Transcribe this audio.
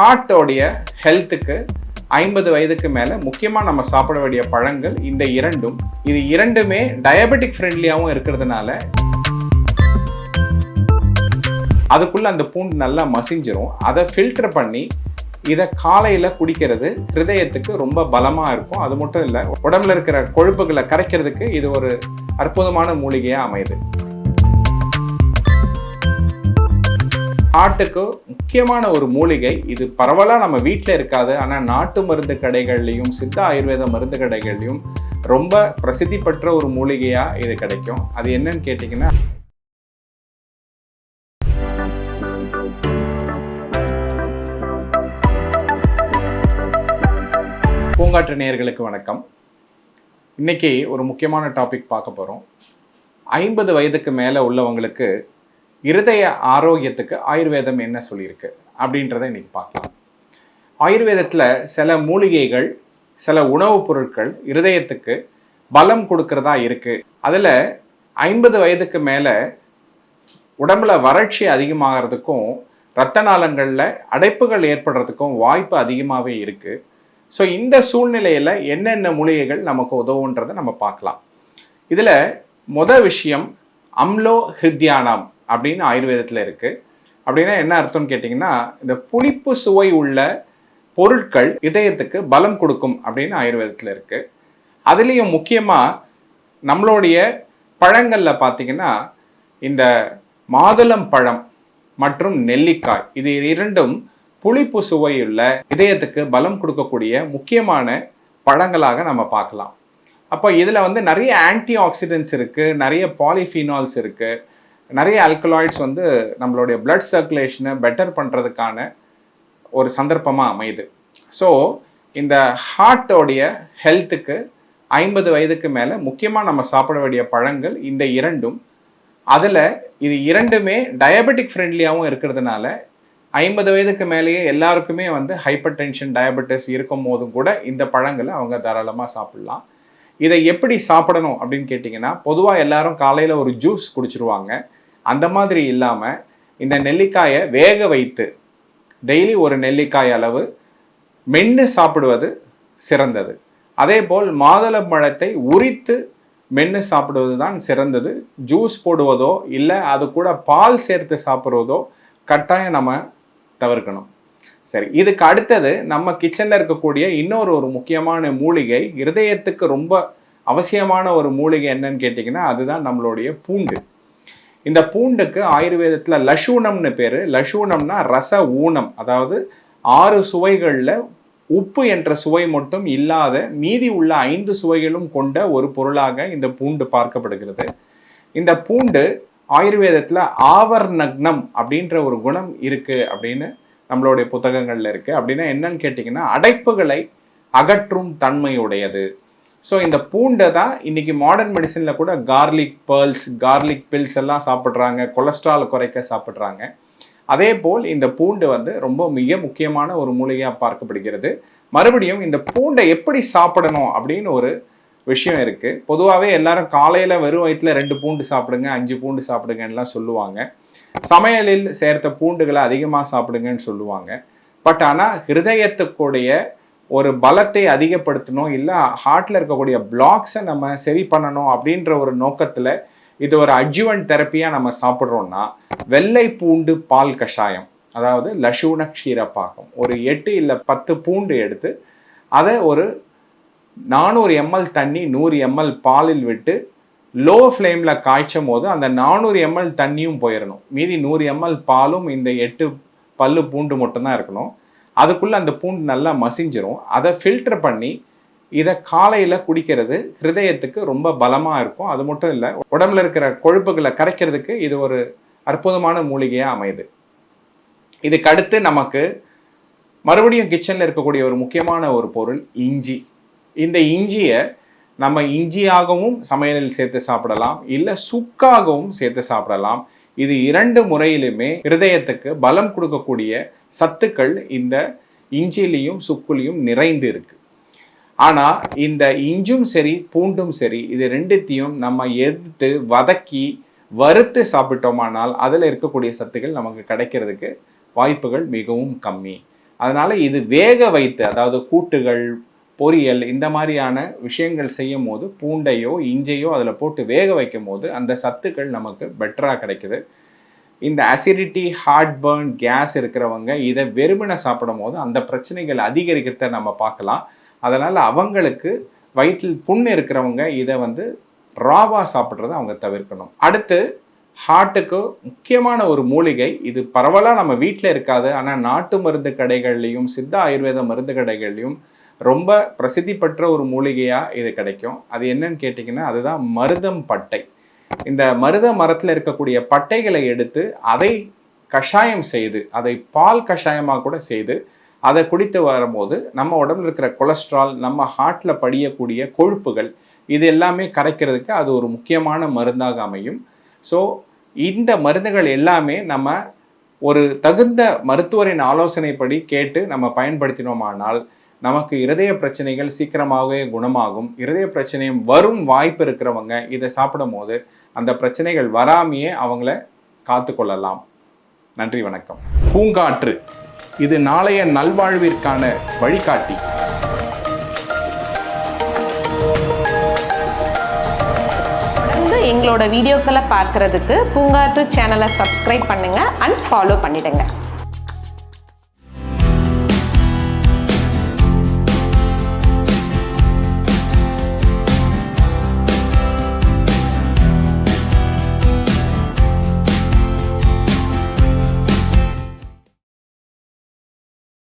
ஹார்ட்டோடைய ஹெல்த்துக்கு 50 வயதுக்கு மேலே முக்கியமாக நம்ம சாப்பிட வேண்டிய பழங்கள் இந்த இரண்டும். இது இரண்டுமே டயபெட்டிக் ஃப்ரெண்ட்லியாகவும் இருக்கிறதுனால அதுக்குள்ளே அந்த பூண்டு நல்லா மசிஞ்சிரும். அதை ஃபில்டர் பண்ணி இதை காலையில் குடிக்கிறது ஹிருதயத்துக்கு ரொம்ப பலமாக இருக்கும். அது மட்டும் இல்லை, உடம்புல இருக்கிற கொழுப்புகளை கரைக்கிறதுக்கு இது ஒரு அற்புதமான மூலிகையாக அமையுது. ஹார்ட்டுக்கு முக்கியமான ஒரு மூலிகை இது. பரவலாக நம்ம வீட்டில் இருக்காது, ஆனால் நாட்டு மருந்து கடைகள்லையும் சித்த ஆயுர்வேத மருந்து கடைகள்லையும் ரொம்ப பிரசித்தி பெற்ற ஒரு மூலிகையாக இது கிடைக்கும். அது என்னன்னு கேட்டிங்கன்னா, பூங்காற்று நேயர்களுக்கு வணக்கம். இன்னைக்கு ஒரு முக்கியமான டாபிக் பார்க்க போகிறோம். 50 வயதுக்கு மேலே உள்ளவங்களுக்கு இருதய ஆரோக்கியத்துக்கு ஆயுர்வேதம் என்ன சொல்லியிருக்கு அப்படின்றத இன்னைக்கு பார்க்கலாம். ஆயுர்வேதத்தில் சில மூலிகைகள், சில உணவுப் பொருட்கள் இருதயத்துக்கு பலம் கொடுக்கறதா இருக்குது. அதில் 50 வயதுக்கு மேலே உடம்புல வறட்சி அதிகமாகிறதுக்கும் இரத்த நாளங்களில் அடைப்புகள் ஏற்படுறதுக்கும் வாய்ப்பு அதிகமாகவே இருக்குது. ஸோ இந்த சூழ்நிலையில் என்னென்ன மூலிகைகள் நமக்கு உதவுன்றதை நம்ம பார்க்கலாம். இதில் விஷயம் அம்லோ ஹிருத்யானம் அப்படின்னு ஆயுர்வேதத்தில் இருக்குது. அப்படின்னா என்ன அர்த்தம்னு கேட்டிங்கன்னா, இந்த புளிப்பு சுவை உள்ள பொருட்கள் இதயத்துக்கு பலம் கொடுக்கும் அப்படின்னு ஆயுர்வேதத்தில் இருக்குது. அதுலேயும் முக்கியமாக நம்மளுடைய பழங்களில் பார்த்திங்கன்னா, இந்த மாதுளம் பழம் மற்றும் நெல்லிக்காய், இது இரண்டும் புளிப்பு சுவையுள்ள இதயத்துக்கு பலம் கொடுக்கக்கூடிய முக்கியமான பழங்களாக நம்ம பார்க்கலாம். அப்போ இதில் நிறைய ஆன்டி ஆக்சிடென்ட்ஸ் இருக்குது, நிறைய பாலிஃபினால்ஸ் இருக்குது, நிறைய ஆல்கலாய்ட்ஸ் நம்மளுடைய பிளட் சர்க்குலேஷனை பெட்டர் பண்ணுறதுக்கான ஒரு சந்தர்ப்பமாக அமையுது. ஸோ இந்த ஹார்ட்டோடைய ஹெல்த்துக்கு 50 வயதுக்கு மேலே முக்கியமாக நம்ம சாப்பிட வேண்டிய பழங்கள் இந்த இரண்டும். அதில் இது இரண்டுமே டயபெட்டிக் ஃப்ரெண்ட்லியாகவும் இருக்கிறதுனால 50 வயதுக்கு மேலேயே எல்லாருக்குமே ஹைப்பர் டென்ஷன், டயபெட்டிஸ் இருக்கும் போதும் கூட இந்த பழங்களை அவங்க தாராளமாக சாப்பிட்லாம். இதை எப்படி சாப்பிடணும் அப்படின்னு கேட்டிங்கன்னா, பொதுவாக எல்லாரும் காலையில் ஒரு ஜூஸ் குடிச்சிருவாங்க. அந்த மாதிரி இல்லாமல் இந்த நெல்லிக்காயை வேக வைத்து டெய்லி ஒரு நெல்லிக்காய் அளவு மென்று சாப்பிடுவது சிறந்தது. அதே போல் மாதுளம் பழத்தை உரித்து மென்று சாப்பிடுவது தான் சிறந்தது. ஜூஸ் போடுவதோ இல்லை அது கூட பால் சேர்த்து சாப்பிட்றதோ கட்டாயம் நம்ம தவிர்க்கணும். சரி, இதுக்கு அடுத்தது நம்ம கிச்சனில் இருக்கக்கூடிய இன்னொரு முக்கியமான மூலிகை, இருதயத்துக்கு ரொம்ப அவசியமான ஒரு மூலிகை என்னன்னு கேட்டிங்கன்னா, அதுதான் நம்மளுடைய பூண்டு. இந்த பூண்டுக்கு ஆயுர்வேதத்தில் லசூனம்னு பேர். லசூனம்னா ரச ஊனம், அதாவது 6 சுவைகளில் உப்பு என்ற சுவை மட்டும் இல்லாத மீதி உள்ள 5 சுவைகளும் கொண்ட ஒரு பொருளாக இந்த பூண்டு பார்க்கப்படுகிறது. இந்த பூண்டு ஆயுர்வேதத்தில் ஆவர்ணக்னம் அப்படின்ற ஒரு குணம் இருக்குது அப்படின்னு நம்மளுடைய புத்தகங்களில் இருக்குது. அப்படின்னா என்னன்னு கேட்டிங்கன்னா, அடைப்புகளை அகற்றும் தன்மையுடையது. ஸோ இந்த பூண்டை தான் இன்றைக்கி மாடர்ன் மெடிசனில் கூட கார்லிக் பேர்ல்ஸ், கார்லிக் பில்ஸ் எல்லாம் சாப்பிட்றாங்க, கொலஸ்ட்ரால் குறைக்க சாப்பிட்றாங்க. அதே போல் இந்த பூண்டு ரொம்ப மிக முக்கியமான ஒரு மூலிகையாக பார்க்கப்படுகிறது. மறுபடியும் இந்த பூண்டை எப்படி சாப்பிடணும் அப்படின்னு ஒரு விஷயம் இருக்குது. பொதுவாகவே எல்லாரும் காலையில் வெறும் வயிற்றில் 2 பூண்டு சாப்பிடுங்க, 5 பூண்டு சாப்பிடுங்கன்னெலாம் சொல்லுவாங்க. சமையலில் சேர்த்த பூண்டுகளை அதிகமாக சாப்பிடுங்கன்னு சொல்லுவாங்க. பட் ஆனால் ஹிருதயத்துக்குடைய ஒரு பலத்தை அதிகப்படுத்தணும், இல்லை ஹார்ட்டில் இருக்கக்கூடிய பிளாக்ஸை நம்ம சரி பண்ணணும் அப்படின்ற ஒரு நோக்கத்தில் இது ஒரு அட்ஜுவன்ட் தெரப்பியாக நம்ம சாப்பிட்றோன்னா, வெள்ளை பூண்டு பால் கஷாயம், அதாவது லசூன க்ஷீரபாகம், ஒரு 8 இல்லை 10 பூண்டு எடுத்து அதை ஒரு 400 ml தண்ணி 100 ml பாலில் விட்டு லோ ஃப்ளேமில் காய்ச்சும் போது அந்த 400 ml தண்ணியும் போயிடணும். மீதி 100 ml பாலும் இந்த 8 பல்லு பூண்டு மட்டும்தான் இருக்கணும். அதுக்குள்ளே அந்த பூண்டு நல்லா மசிஞ்சிரும். அதை ஃபில்டர் பண்ணி இதை காலையில் குடிக்கிறது ஹிருதயத்துக்கு ரொம்ப பலமாக இருக்கும். அது மட்டும் இல்லை, உடம்புல இருக்கிற கொழுப்புகளை கரைக்கிறதுக்கு இது ஒரு அற்புதமான மூலிகையாக அமையுது. இதுக்கு அடுத்து நமக்கு மறுபடியும் கிச்சனில் இருக்கக்கூடிய ஒரு முக்கியமான ஒரு பொருள் இஞ்சி. இந்த இஞ்சியை நம்ம இஞ்சியாகவும் சமையலில் சேர்த்து சாப்பிடலாம், இல்லை சுக்காகவும் சேர்த்து சாப்பிடலாம். இது 2 முறையிலுமே இருதயத்துக்கு பலம் கொடுக்கக்கூடிய சத்துக்கள் இந்த இஞ்சிலையும் சுக்குலையும் நிறைந்து இருக்கு. ஆனால் இந்த இஞ்சும் சரி பூண்டும் சரி, இது ரெண்டுத்தையும் நம்ம எடுத்து வதக்கி வறுத்து சாப்பிட்டோமானால் அதில் இருக்கக்கூடிய சத்துக்கள் நமக்கு கிடைக்கிறதுக்கு வாய்ப்புகள் மிகவும் கம்மி. அதனால் இது வேக வைத்து, அதாவது கூட்டுகள், பொரியல் இந்த மாதிரியான விஷயங்கள் செய்யும் போது பூண்டையோ இஞ்சையோ அதில் போட்டு வேக வைக்கும் போது அந்த சத்துக்கள் நமக்கு பெட்டராக கிடைக்குது. இந்த அசிடிட்டி, ஹார்ட் பர்ன், கேஸ் இருக்கிறவங்க இதை வெறுமனை சாப்பிடும் போது அந்த பிரச்சனைகள் அதிகரிக்கிறத நம்ம பார்க்கலாம். அதனால் அவங்களுக்கு வயிற்றில் புண் இருக்கிறவங்க இதை ராவாக சாப்பிட்றத அவங்க தவிர்க்கணும். அடுத்து ஹார்ட்டுக்கு முக்கியமான ஒரு மூலிகை, இது பரவலாக நம்ம வீட்டில் இருக்காது, ஆனால் நாட்டு மருந்து கடைகள்லையும் சித்தா ஆயுர்வேத மருந்து கடைகள்லையும் ரொம்ப பிரசித்தி பெற்ற ஒரு மூலிகையாக இது கிடைக்கும். அது என்னன்னு கேட்டிங்கன்னா அதுதான் மருதம் பட்டை. இந்த மருத மரத்தில் இருக்கக்கூடிய பட்டைகளை எடுத்து அதை கஷாயம் செய்து, அதை பால் கஷாயமாக கூட செய்து அதை குடித்து வரும்போது நம்ம உடம்புல இருக்கிற கொலஸ்ட்ரால், நம்ம ஹார்ட்டில் படியக்கூடிய கொழுப்புகள் இது எல்லாமே கரைக்கிறதுக்கு அது ஒரு முக்கியமான மருந்தாக அமையும். ஸோ இந்த மருந்துகள் எல்லாமே நம்ம ஒரு தகுந்த மருத்துவரின் ஆலோசனைப்படி கேட்டு நம்ம பயன்படுத்தினோமானால் நமக்கு இருதய பிரச்சனைகள் சீக்கிரமாகவே குணமாகும். இருதய பிரச்சனையும் வரும் வாய்ப்பு இருக்கிறவங்க இதை சாப்பிடும் போது அந்த பிரச்சனைகள் வராமையே அவங்கள காத்து கொள்ளலாம். நன்றி, வணக்கம். பூங்காற்று இது நாளைய நல்வாழ்விற்கான வழிகாட்டி. எங்களோட வீடியோக்களை பார்க்கறதுக்கு பூங்காற்று சேனலை சப்ஸ்கிரைப் பண்ணுங்க அண்ட் ஃபாலோ பண்ணிடுங்க.